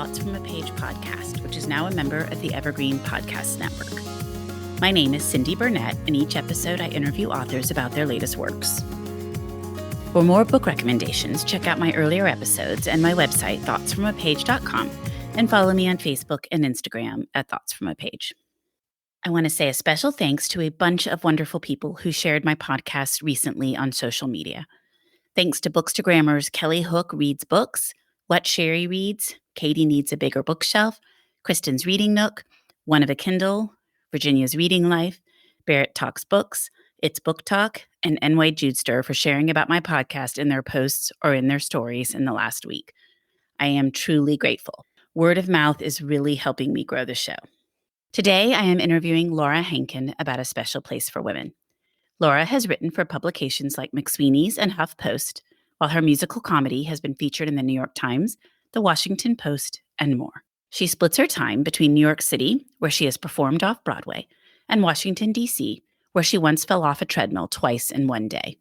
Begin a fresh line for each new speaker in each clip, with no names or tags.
Thoughts from a Page podcast, which is now a member of the Evergreen Podcast Network. My name is Cindy Burnett, and each episode I interview authors about their latest works. For more book recommendations, check out my earlier episodes and my website, thoughtsfromapage.com, and follow me on Facebook and Instagram at Thoughts From a Page. I want to say a special thanks to a bunch of wonderful people who shared my podcast recently on social media. Thanks to Bookstagrammer's Kelly Hook Reads Books, What Sherry Reads, Katie Needs a Bigger Bookshelf, Kristen's Reading Nook, One of a Kindle, Virginia's Reading Life, Barrett Talks Books, It's Book Talk, and NY Judester for sharing about my podcast in their posts or in their stories in the last week. I am truly grateful. Word of mouth is really helping me grow the show. Today, I am interviewing Laura Hankin about A Special Place for Women. Laura has written for publications like McSweeney's and HuffPost, while her musical comedy has been featured in the New York Times, the Washington Post, and more. She splits her time between New York City, where she has performed off-Broadway, and Washington, D.C., where she once fell off a treadmill twice in one day.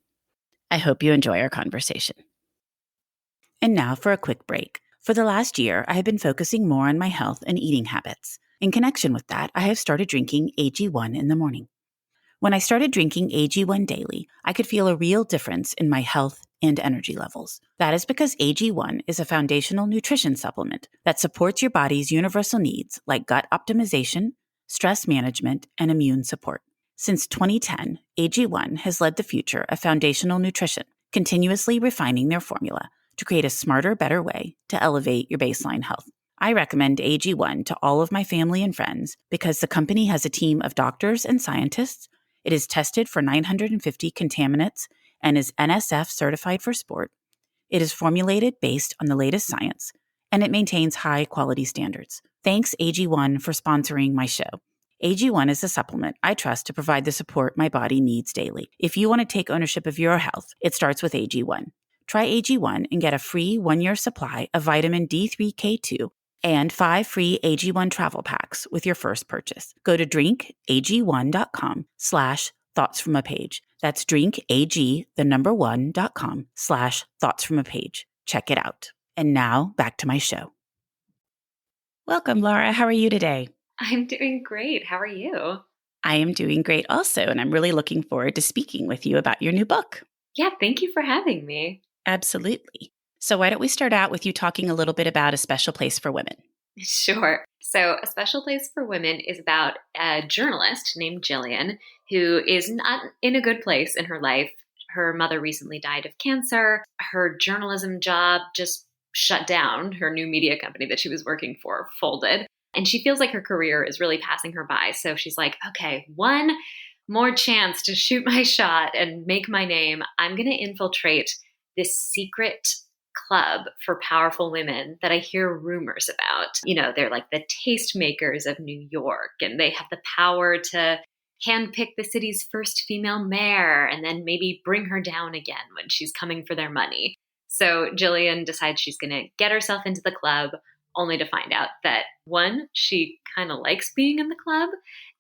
I hope you enjoy our conversation. And now for a quick break. For the last year, I have been focusing more on my health and eating habits. In connection with that, I have started drinking AG1 in the morning. When I started drinking AG1 daily, I could feel a real difference in my health and energy levels. That is because AG1 is a foundational nutrition supplement that supports your body's universal needs like gut optimization, stress management, and immune support. Since 2010, AG1 has led the future of foundational nutrition, continuously refining their formula to create a smarter, better way to elevate your baseline health. I recommend AG1 to all of my family and friends because the company has a team of doctors and scientists. It is tested for 950 contaminants and is NSF certified for sport. It is formulated based on the latest science, and it maintains high quality standards. Thanks AG1 for sponsoring my show. AG1 is a supplement I trust to provide the support my body needs daily. If you want to take ownership of your health, it starts with AG1. Try AG1 and get a free 1-year supply of vitamin D3K2 and 5 free AG1 travel packs with your first purchase. Go to drinkag1.com/thoughtsfromapage. That's drinkag1.com/thoughtsfromapage. Check it out. And now back to my show. Welcome, Laura. How are you today?
I'm doing great. How are you?
I am doing great also, and I'm really looking forward to speaking with you about your new book.
Yeah, thank you for having me.
Absolutely. So why don't we start out with you talking a little bit about A Special Place for Women?
Sure. So A Special Place for Women is about a journalist named Jillian who is not in a good place in her life. Her mother recently died of cancer. Her journalism job just shut down. Her new media company that she was working for folded. And she feels like her career is really passing her by. So she's like, okay, one more chance to shoot my shot and make my name. I'm going to infiltrate this secret club for powerful women that I hear rumors about. You know, they're like the tastemakers of New York, and they have the power to handpick the city's first female mayor and then maybe bring her down again when she's coming for their money. So Jillian decides she's going to get herself into the club, only to find out that, one, she kind of likes being in the club,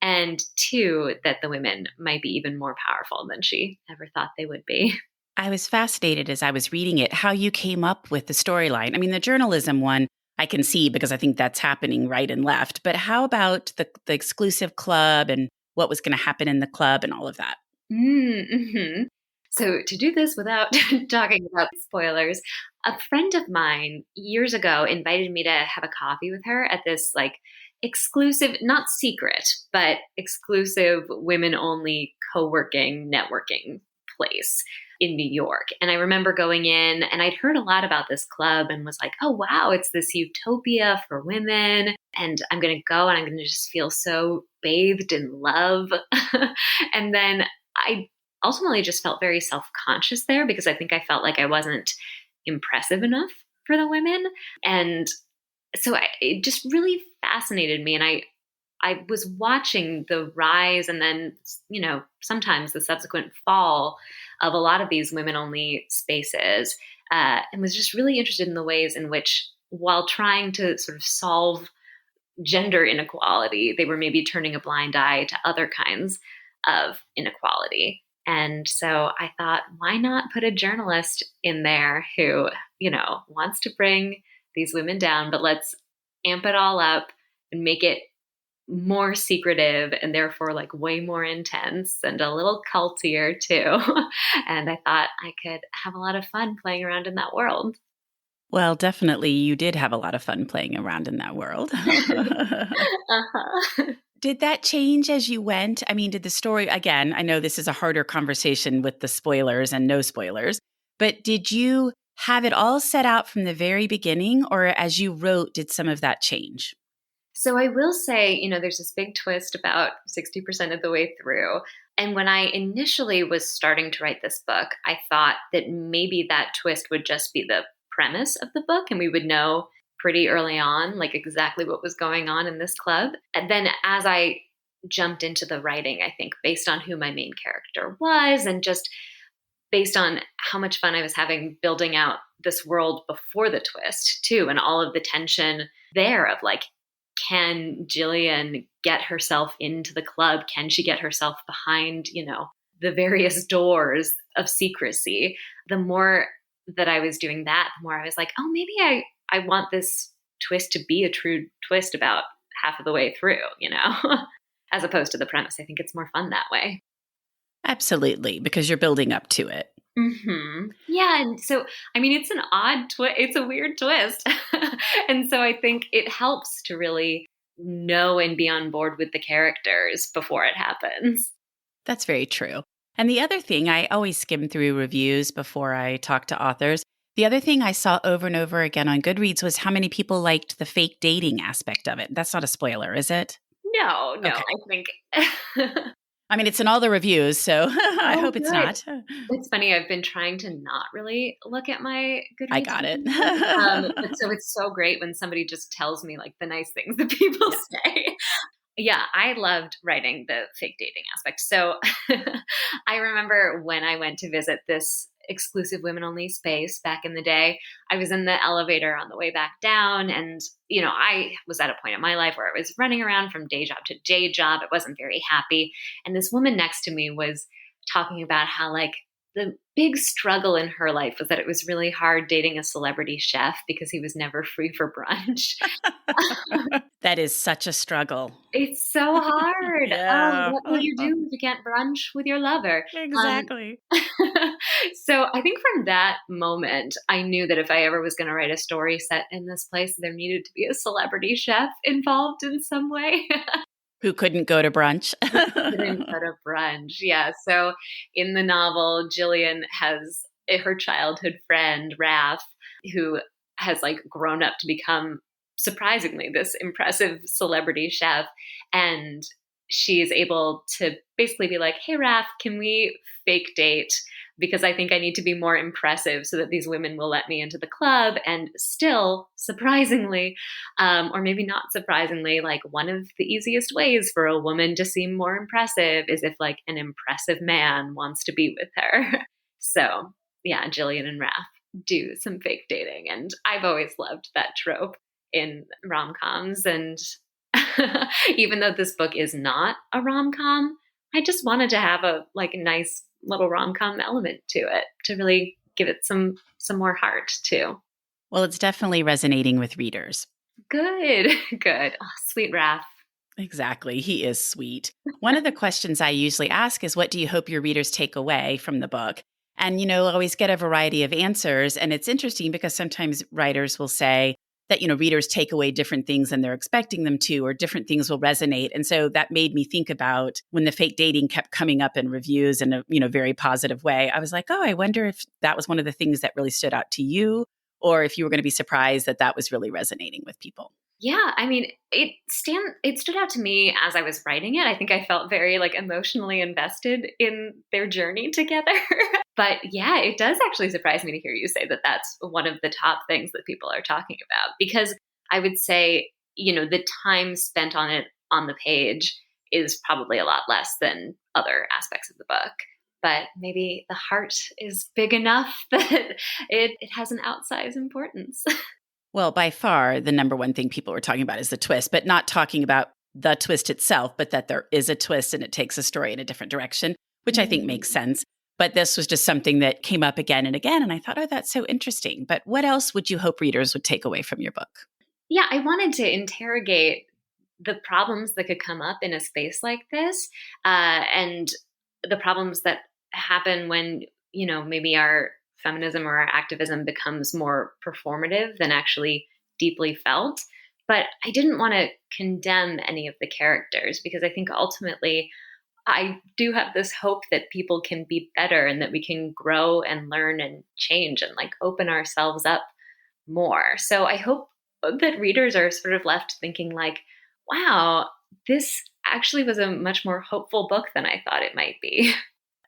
and two, that the women might be even more powerful than she ever thought they would be.
I was fascinated as I was reading it, how you came up with the storyline. I mean, the journalism one, I can see because I think that's happening right and left. But how about the exclusive club and what was going to happen in the club and all of that?
Mm-hmm. So to do this without talking about spoilers, a friend of mine years ago invited me to have a coffee with her at this like exclusive, not secret, but exclusive women-only co-working, networking place in New York. And I remember going in and I'd heard a lot about this club and was like, oh, wow, it's this utopia for women. And I'm going to go and I'm going to just feel so bathed in love. And then I ultimately just felt very self-conscious there because I think I felt like I wasn't impressive enough for the women. And so it just really fascinated me. And I was watching the rise and then, you know, sometimes the subsequent fall of a lot of these women-only spaces, and was just really interested in the ways in which, while trying to sort of solve gender inequality, they were maybe turning a blind eye to other kinds of inequality. And so I thought, why not put a journalist in there who, you know, wants to bring these women down, but let's amp it all up and make it more secretive and therefore like way more intense and a little cultier too. And I thought I could have a lot of fun playing around in that world.
Well, definitely you did have a lot of fun playing around in that world.
Uh-huh.
Did that change as you went? I mean, did the story, again, I know this is a harder conversation with the spoilers and no spoilers, but did you have it all set out from the very beginning, or as you wrote, did some of that change?
So I will say, there's this big twist about 60% of the way through. And when I initially was starting to write this book, I thought that maybe that twist would just be the premise of the book and we would know pretty early on, like exactly what was going on in this club. And then as I jumped into the writing, I think based on who my main character was and just based on how much fun I was having building out this world before the twist too, and all of the tension there of like, can Jillian get herself into the club? Can she get herself behind, the various doors of secrecy? The more that I was doing that, the more I was like, oh, maybe I want this twist to be a true twist about half of the way through, as opposed to the premise. I think it's more fun that way.
Absolutely, because you're building up to it.
Mm-hmm. Yeah. And so, I mean, it's an odd twist. It's a weird twist. And so I think it helps to really know and be on board with the characters before it happens.
That's very true. And the other thing, I always skim through reviews before I talk to authors. The other thing I saw over and over again on Goodreads was how many people liked the fake dating aspect of it. That's not a spoiler, is it?
No,
Okay.
I think.
I mean, it's in all the reviews, so I hope it's not.
It's funny. I've been trying to not really look at my Goodreads.
I got it.
But so it's so great when somebody just tells me like the nice things that people say. Yeah, I loved writing the fake dating aspect. So I remember when I went to visit this exclusive women only space back in the day, I was in the elevator on the way back down. And, I was at a point in my life where I was running around from day job to day job. I wasn't very happy. And this woman next to me was talking about how like the big struggle in her life was that it was really hard dating a celebrity chef because he was never free for brunch.
That is such a struggle.
It's so hard.
Yeah.
What will you do if you can't brunch with your lover?
Exactly.
So I think from that moment, I knew that if I ever was going to write a story set in this place, there needed to be a celebrity chef involved in some way.
Who couldn't go to brunch.
Couldn't go to brunch. Yeah. So in the novel, Jillian has her childhood friend, Raph, who has like grown up to become surprisingly this impressive celebrity chef. And she is able to basically be like, hey, Raph, can we fake date? Because I think I need to be more impressive so that these women will let me into the club. And still, surprisingly, or maybe not surprisingly, like one of the easiest ways for a woman to seem more impressive is if like an impressive man wants to be with her. So yeah, Jillian and Raph do some fake dating. And I've always loved that trope in rom-coms. And even though this book is not a rom-com, I just wanted to have a like nice little rom-com element to it to really give it some more heart too.
Well, it's definitely resonating with readers.
Good. Oh, sweet Raph.
Exactly. He is sweet. One of the questions I usually ask is, what do you hope your readers take away from the book? And, I always get a variety of answers. And it's interesting because sometimes writers will say that, readers take away different things than they're expecting them to, or different things will resonate. And so that made me think about when the fake dating kept coming up in reviews in a, very positive way. I was like, oh, I wonder if that was one of the things that really stood out to you, or if you were going to be surprised that that was really resonating with people.
Yeah, I mean, it stood out to me as I was writing it. I think I felt very like emotionally invested in their journey together. But yeah, it does actually surprise me to hear you say that that's one of the top things that people are talking about, because I would say, the time spent on it on the page is probably a lot less than other aspects of the book. But maybe the heart is big enough that it has an outsized importance.
Well, by far, the number one thing people were talking about is the twist, but not talking about the twist itself, but that there is a twist and it takes a story in a different direction, which I think makes sense. But this was just something that came up again and again. And I thought, oh, that's so interesting. But what else would you hope readers would take away from your book?
Yeah, I wanted to interrogate the problems that could come up in a space like this, and the problems that happen when, maybe our feminism or our activism becomes more performative than actually deeply felt. But I didn't want to condemn any of the characters because I think ultimately I do have this hope that people can be better and that we can grow and learn and change and like open ourselves up more. So I hope that readers are sort of left thinking like, wow, this actually was a much more hopeful book than I thought it might be.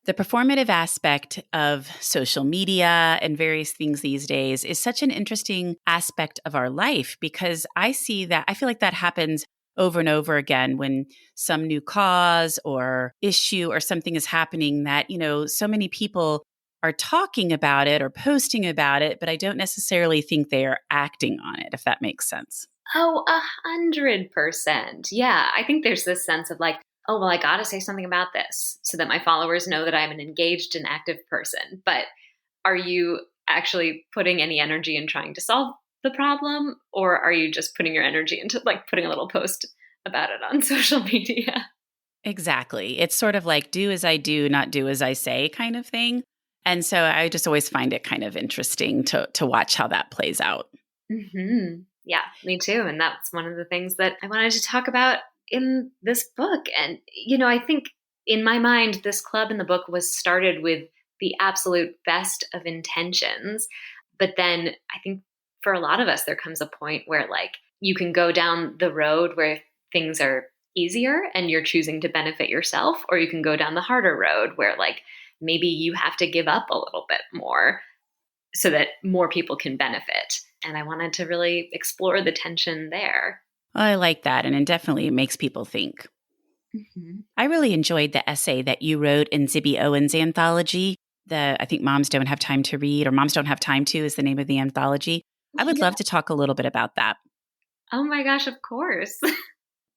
The performative aspect of social media and various things these days is such an interesting aspect of our life because I feel like that happens over and over again when some new cause or issue or something is happening that, so many people are talking about it or posting about it, but I don't necessarily think they are acting on it, if that makes sense.
Oh, 100%. Yeah. I think there's this sense of like, oh, well, I got to say something about this so that my followers know that I'm an engaged and active person. But are you actually putting any energy in trying to solve the problem? Or are you just putting your energy into like putting a little post about it on social media?
Exactly. It's sort of like do as I do, not do as I say kind of thing. And so I just always find it kind of interesting to watch how that plays out.
Yeah, me too. And that's one of the things that I wanted to talk about in this book. And, I think in my mind, this club in the book was started with the absolute best of intentions. But then I think for a lot of us, there comes a point where like you can go down the road where things are easier and you're choosing to benefit yourself, or you can go down the harder road where like maybe you have to give up a little bit more so that more people can benefit. And I wanted to really explore the tension there.
Well, I like that. And it definitely makes people think. I really enjoyed the essay that you wrote in Zibby Owen's anthology. I think Moms Don't Have Time to Read, or Moms Don't Have Time to is the name of the anthology. I would
Yeah.
love to talk a little bit about that.
Oh my gosh, of course.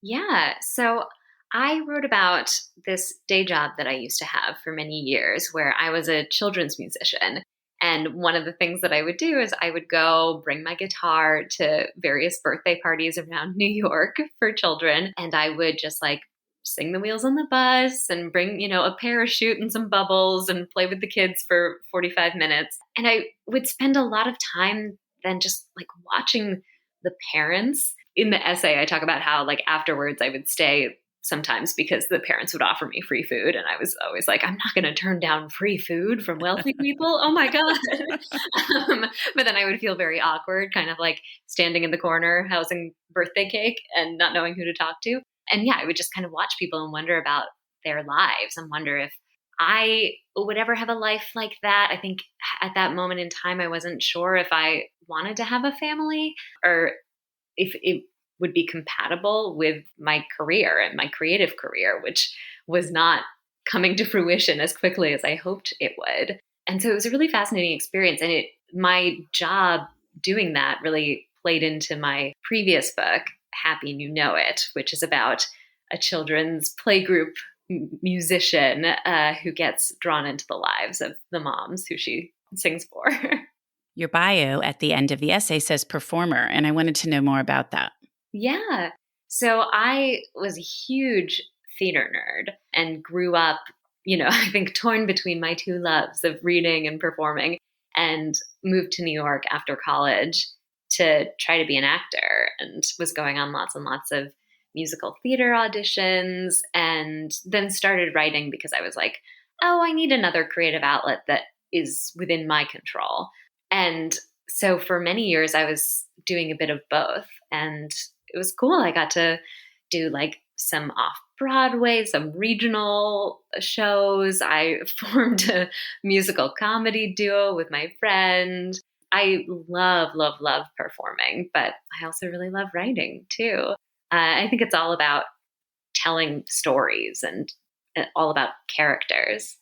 Yeah. So I wrote about this day job that I used to have for many years where I was a children's musician. And one of the things that I would do is I would go bring my guitar to various birthday parties around New York for children. And I would just like sing the wheels on the bus and bring, a parachute and some bubbles and play with the kids for 45 minutes. And I would spend a lot of time then just like watching the parents. In the essay, I talk about how like afterwards I would stay sometimes because the parents would offer me free food. And I was always like, I'm not going to turn down free food from wealthy people. Oh my God. But then I would feel very awkward, kind of like standing in the corner, housing birthday cake and not knowing who to talk to. And yeah, I would just kind of watch people and wonder about their lives and wonder if I would ever have a life like that. I think at that moment in time, I wasn't sure if I wanted to have a family or if it would be compatible with my career and my creative career, which was not coming to fruition as quickly as I hoped it would. And so it was a really fascinating experience. And my job doing that really played into my previous book, Happy and You Know It, which is about a children's playgroup musician who gets drawn into the lives of the moms who she sings for.
Your bio at the end of the essay says performer, and I wanted to know more about that.
Yeah. So I was a huge theater nerd and grew up, I think torn between my two loves of reading and performing, and moved to New York after college to try to be an actor and was going on lots and lots of musical theater auditions and then started writing because I was like, oh, I need another creative outlet that is within my control. And so for many years, I was doing a bit of both. And it was cool. I got to do like some off Broadway, some regional shows. I formed a musical comedy duo with my friend. I love, love, love performing, but I also really love writing too. I think it's all about telling stories and all about characters.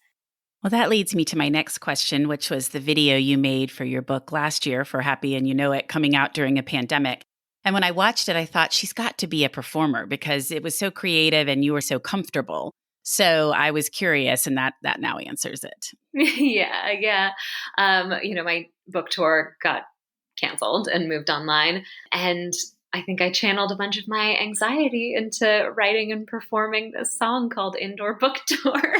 Well, that leads me to my next question, which was the video you made for your book last year for Happy and You Know It, coming out during a pandemic. And when I watched it, I thought she's got to be a performer because it was so creative and you were so comfortable. So I was curious, and that now answers it.
Yeah. My book tour got canceled and moved online. And I think I channeled a bunch of my anxiety into writing and performing this song called Indoor Book Tour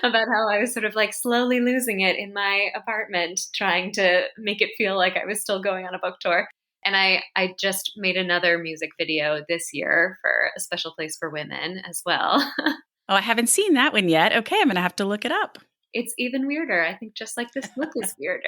about how I was sort of like slowly losing it in my apartment, trying to make it feel like I was still going on a book tour. And I just made another music video this year for A Special Place for Women as well.
Oh, I haven't seen that one yet. Okay, I'm going to have to look it up.
It's even weirder. I think just like this book is weirder.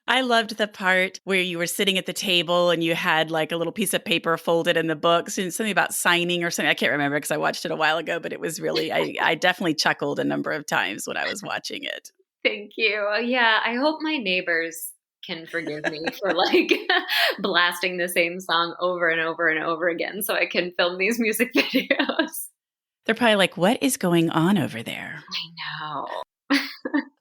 I loved the part where you were sitting at the table and you had like a little piece of paper folded in the books and something about signing or something. I can't remember because I watched it a while ago, but it was really, I definitely chuckled a number of times when I was watching it.
Thank you. Yeah, I hope my neighbors can forgive me for like blasting the same song over and over and over again so I can film these music videos.
They're probably like, what is going on over there?
I know.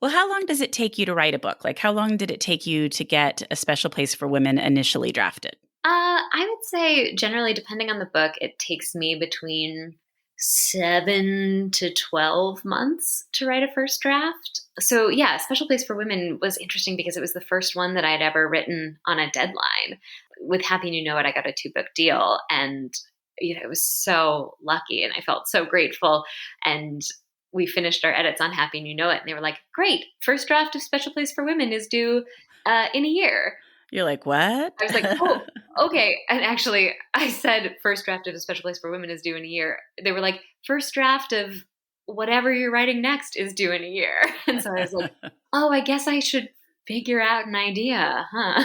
Well, how long does it take you to write a book? Like, how long did it take you to get A Special Place for Women initially drafted?
I would say generally, depending on the book, it takes me between 7 to 12 months to write a first draft. So yeah, Special Place for Women was interesting because it was the first one that I'd ever written on a deadline. With Happy You Know It, I got a 2-book deal, and it was so lucky, and I felt so grateful. And we finished our edits on Happy You Know It, and they were like, "Great, first draft of Special Place for Women is due in a year."
You're like, what?
I was like, "Oh, okay." And actually, I said first draft of A Special Place for Women is due in a year. They were like, first draft of whatever you're writing next is due in a year. And so I was like, oh, I guess I should figure out an idea, huh?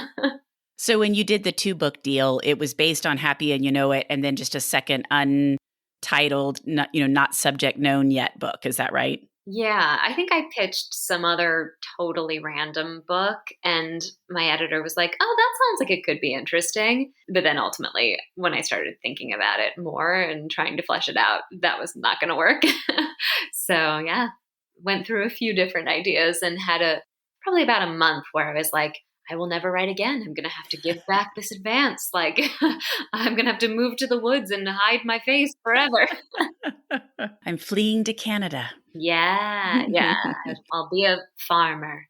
So when you did the 2-book deal, it was based on Happy and You Know It, and then just a second untitled, not subject known yet book. Is that right?
Yeah, I think I pitched some other totally random book, and my editor was like, oh, that sounds like it could be interesting. But then ultimately, when I started thinking about it more and trying to flesh it out, that was not going to work. So yeah, went through a few different ideas and had probably about a month where I was like, I will never write again. I'm going to have to give back this advance. Like, I'm going to have to move to the woods and hide my face forever.
I'm fleeing to Canada.
Yeah. I'll be a farmer.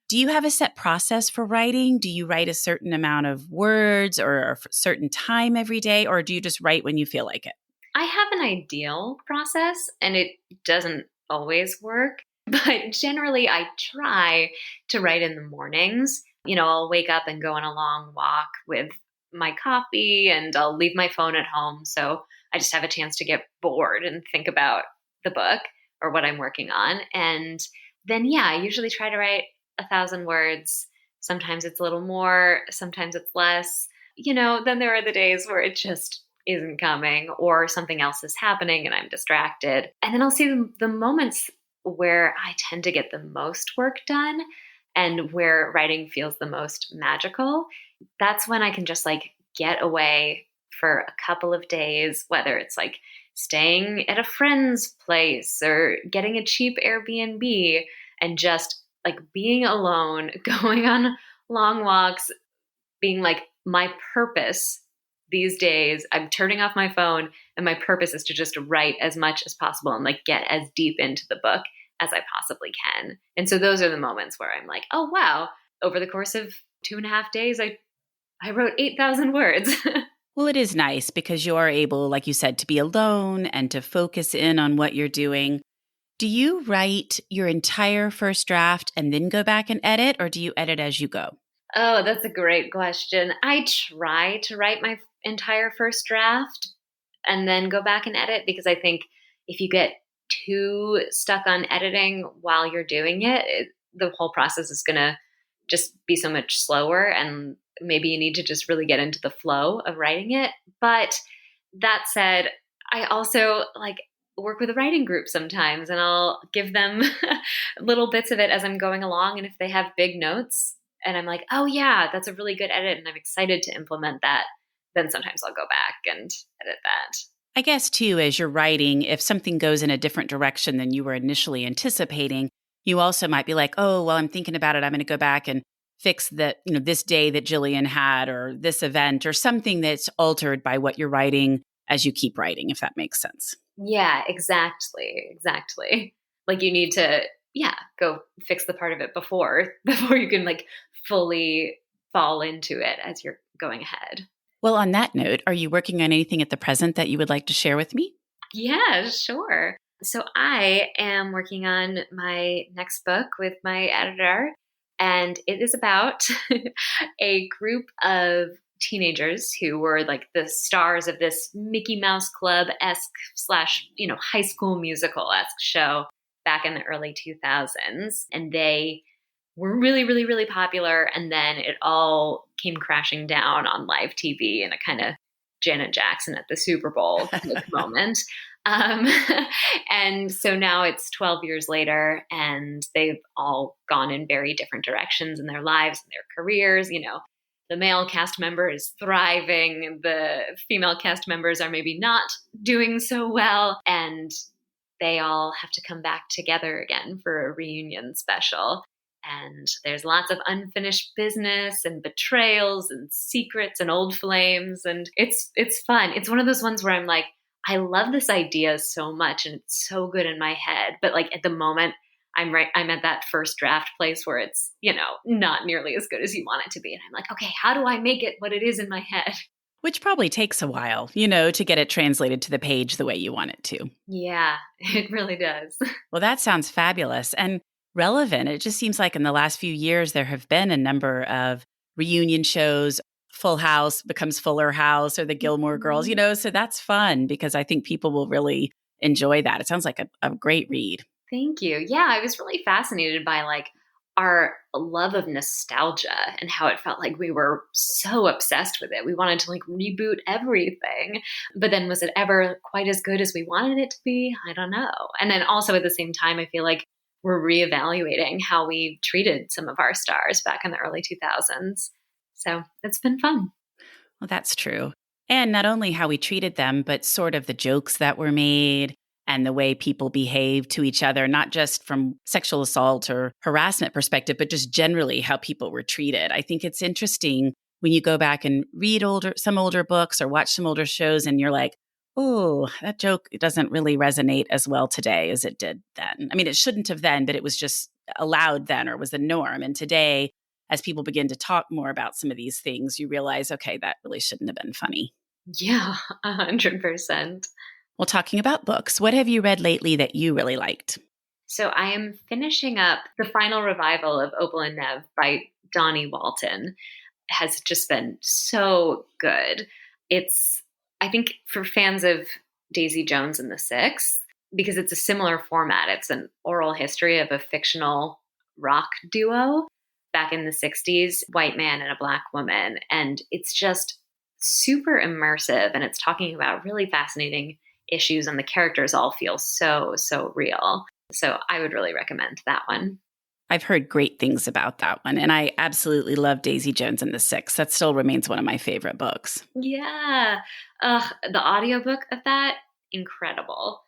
Do you have a set process for writing? Do you write a certain amount of words or a certain time every day, or do you just write when you feel like it?
I have an ideal process, and it doesn't always work. But generally, I try to write in the mornings. I'll wake up and go on a long walk with my coffee, and I'll leave my phone at home. So I just have a chance to get bored and think about the book or what I'm working on. And then, yeah, I usually try to write 1,000 words. Sometimes it's a little more, sometimes it's less. Then there are the days where it just isn't coming or something else is happening and I'm distracted. And then I'll see the moments where I tend to get the most work done and where writing feels the most magical. That's when I can just like get away for a couple of days, whether it's like staying at a friend's place or getting a cheap Airbnb and just like being alone, going on long walks, being like, my purpose these days, I'm turning off my phone and my purpose is to just write as much as possible and like get as deep into the book as I possibly can. And so those are the moments where I'm like, oh, wow, over the course of 2.5 days, I wrote 8,000 words.
Well, it is nice because you are able, like you said, to be alone and to focus in on what you're doing. Do you write your entire first draft and then go back and edit, or do you edit as you go?
Oh, that's a great question. I try to write my entire first draft and then go back and edit, because I think if you get too stuck on editing while you're doing it, the whole process is going to just be so much slower, and maybe you need to just really get into the flow of writing it. But that said, I also like work with a writing group sometimes, and I'll give them little bits of it as I'm going along. And if they have big notes and I'm like, oh yeah, that's a really good edit and I'm excited to implement that, then sometimes I'll go back and edit that.
I guess too, as you're writing, if something goes in a different direction than you were initially anticipating, you also might be like, oh, well, I'm thinking about it. I'm going to go back and fix that, this day that Jillian had, or this event, or something that's altered by what you're writing as you keep writing, if that makes sense.
Yeah, exactly. Like you need to, go fix the part of it before you can like fully fall into it as you're going ahead.
Well, on that note, are you working on anything at the present that you would like to share with me?
Yeah, sure. So I am working on my next book with my editor, and it is about a group of teenagers who were like the stars of this Mickey Mouse Club-esque slash, High School Musical-esque show back in the early 2000s. And they were really, really, really popular. And then it all came crashing down on live TV in a kind of Janet Jackson at the Super Bowl moment. Um, and so now it's 12 years later, and they've all gone in very different directions in their lives and their careers. The male cast member is thriving. The female cast members are maybe not doing so well. And they all have to come back together again for a reunion special. And there's lots of unfinished business and betrayals and secrets and old flames. And it's fun. It's one of those ones where I'm like, I love this idea so much and it's so good in my head. But like at the moment, I'm at that first draft place where it's, not nearly as good as you want it to be. And I'm like, okay, how do I make it what it is in my head?
Which probably takes a while, to get it translated to the page the way you want it to.
Yeah, it really does.
Well, that sounds fabulous and relevant. It just seems like in the last few years, there have been a number of reunion shows. Full House becomes Fuller House or the Gilmore Girls, so that's fun because I think people will really enjoy that. It sounds like a great read.
Thank you. Yeah, I was really fascinated by like our love of nostalgia and how it felt like we were so obsessed with it. We wanted to like reboot everything, but then was it ever quite as good as we wanted it to be? I don't know. And then also at the same time, I feel like we're reevaluating how we treated some of our stars back in the early 2000s. So it's been fun.
Well, that's true. And not only how we treated them, but sort of the jokes that were made and the way people behave to each other, not just from sexual assault or harassment perspective, but just generally how people were treated. I think it's interesting when you go back and read some older books or watch some older shows and you're like, oh, that joke doesn't really resonate as well today as it did then. I mean, it shouldn't have then, but it was just allowed then or was the norm. And today, as people begin to talk more about some of these things, you realize, okay, that really shouldn't have been funny.
Yeah, 100%.
Well, talking about books, what have you read lately that you really liked?
So I am finishing up the final revival of Opal and Nev by Dawnie Walton. It has just been so good. It's, I think, for fans of Daisy Jones and the Six, because it's a similar format. It's an oral history of a fictional rock duo back in the 60s, white man and a black woman. And it's just super immersive. And it's talking about really fascinating issues. And the characters all feel so, so real. So I would really recommend that one.
I've heard great things about that one. And I absolutely love Daisy Jones and the Six. That still remains one of my favorite books.
Yeah. The audiobook of that, incredible.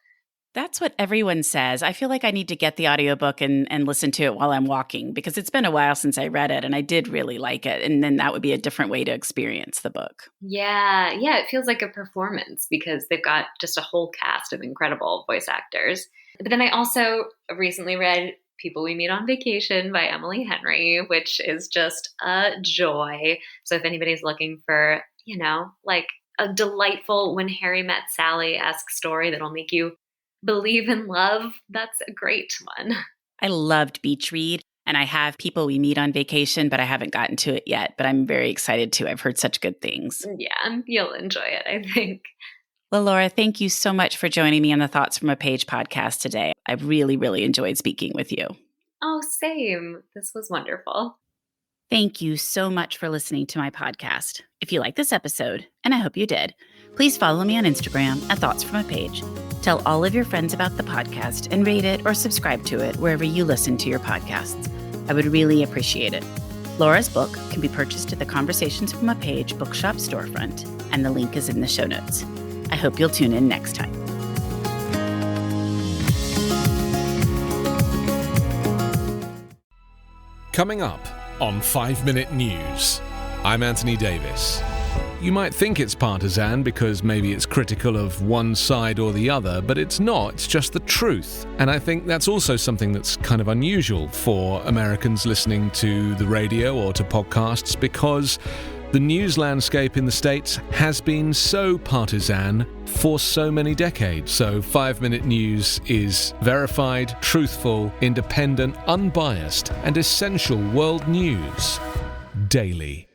That's what everyone says. I feel like I need to get the audiobook and listen to it while I'm walking because it's been a while since I read it and I did really like it. And then that would be a different way to experience the book.
Yeah. Yeah. It feels like a performance because they've got just a whole cast of incredible voice actors. But then I also recently read People We Meet on Vacation by Emily Henry, which is just a joy. So if anybody's looking for, like a delightful When Harry Met Sally-esque story that'll make you believe in love, that's a great one.
I loved Beach Read, and I have People We Meet on Vacation, but I haven't gotten to it yet, but I'm very excited to. I've heard such good things.
Yeah, you'll enjoy it, I think.
Well, Laura, thank you so much for joining me on the Thoughts from a Page podcast today. I've really, really enjoyed speaking with you.
Oh, same. This was wonderful.
Thank you so much for listening to my podcast. If you like this episode, and I hope you did, please follow me on Instagram at Thoughts from a Page. Tell all of your friends about the podcast and rate it or subscribe to it wherever you listen to your podcasts. I would really appreciate it. Laura's book can be purchased at the Conversations from a Page bookshop storefront, and the link is in the show notes. I hope you'll tune in next time.
Coming up on 5 Minute News, I'm Anthony Davis. You might think it's partisan because maybe it's critical of one side or the other, but it's not. It's just the truth. And I think that's also something that's kind of unusual for Americans listening to the radio or to podcasts, because the news landscape in the States has been so partisan for so many decades. So 5-minute news is verified, truthful, independent, unbiased, and essential world news daily.